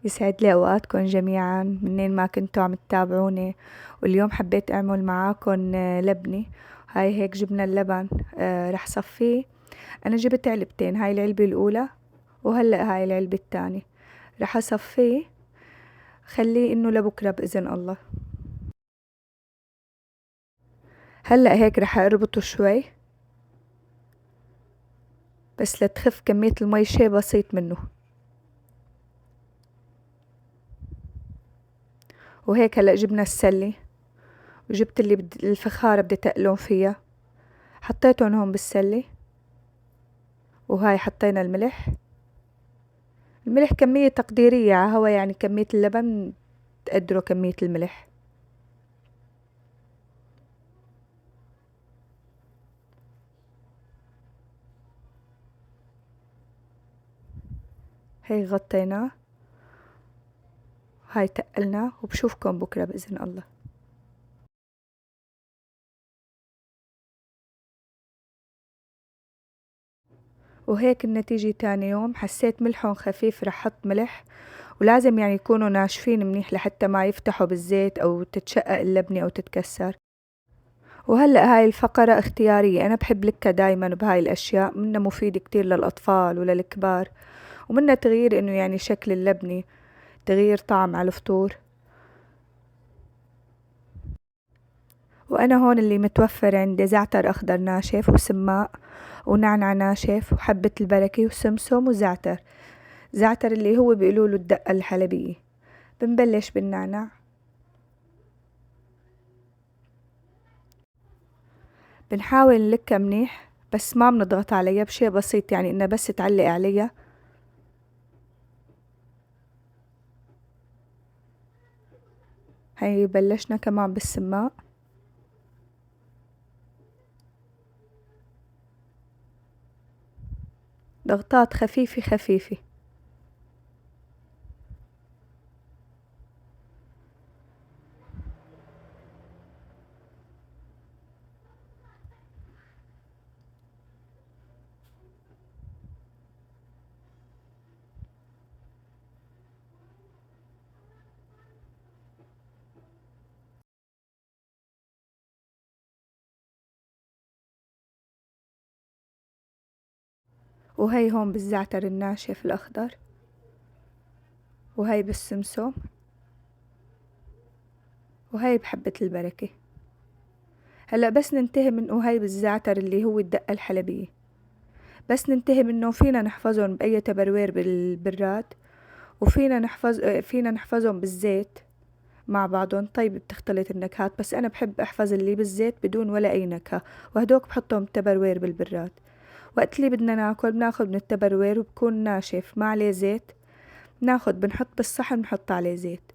يسعد لي أوقاتكم جميعا منين ما كنتوا عم تتابعوني. واليوم حبيت أعمل معاكم لبنة. هاي هيك جبنا اللبن، رح صفيه. أنا جبت علبتين، هاي العلبة الأولى وهلأ هاي العلبة الثانية. رح أصفيه، خليه إنه لبكرة بإذن الله. هلأ هيك رح أربطه شوي بس لتخف كمية المي شي بسيط منه. وهيك هلأ جبنا السلة وجبت الفخارة بدي تقلون فيها، حطيتهم هون بالسلة. وهاي حطينا الملح. الملح كمية تقديرية على هوا، يعني كمية اللبن تقدروا كمية الملح. هيك غطيناه، هاي تقلناه وبشوفكم بكرة بإذن الله. وهيك النتيجة تاني يوم حسيت ملحهم خفيف، رح حط ملح. ولازم يعني يكونوا ناشفين منيح لحتى ما يفتحوا بالزيت أو تتشقق اللبنة أو تتكسر. وهلأ هاي الفقرة اختيارية، أنا بحب لكها دايما بهاي الأشياء، منها مفيد كتير للأطفال وللكبار، ومنها تغيير إنه يعني شكل اللبنة، تغيير طعم على الفطور. وأنا هون اللي متوفر عندي زعتر أخضر ناشف وسماق ونعنع ناشف وحبة البركة وسمسم وزعتر. زعتر اللي هو بيقولوله الدقة الحلبية. بنبلش بالنعنع، بنحاول نلكها منيح بس ما بنضغط عليها، بشي بسيط يعني إنها بس تعلق عليها. هاي بلشنا كمان بالسماق. ضغطات خفيفة خفيفة. وهي هون بالزعتر الناشف الأخضر، وهي بالسمسم، وهي بحبة البركة. هلأ بس ننتهي من وهي بالزعتر اللي هو الدقة الحلبية، بس ننتهي منه. فينا نحفظهم بأي تبروير بالبراد، وفينا نحفظهم بالزيت مع بعضهم. طيب بتختلط النكهات، بس أنا بحب أحفظ اللي بالزيت بدون ولا أي نكهة، وهدوك بحطهم بتبروير بالبراد. وقت اللي بدنا ناكل بناخد من التبروير وبكون ناشف ما عليه زيت، بنحط بالصحن بنحط عليه زيت.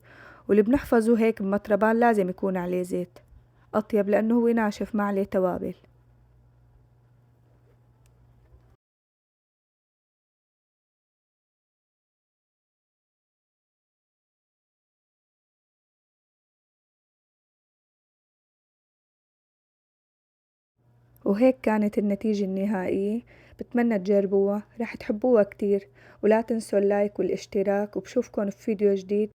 واللي بنحفظه هيك بمطربان لازم يكون عليه زيت أطيب، لأنه هو ناشف ما عليه توابل. وهيك كانت النتيجة النهائية. بتمنى تجربوها، رح تحبوها كتير. ولا تنسوا اللايك والاشتراك، وبشوفكن في فيديو جديد.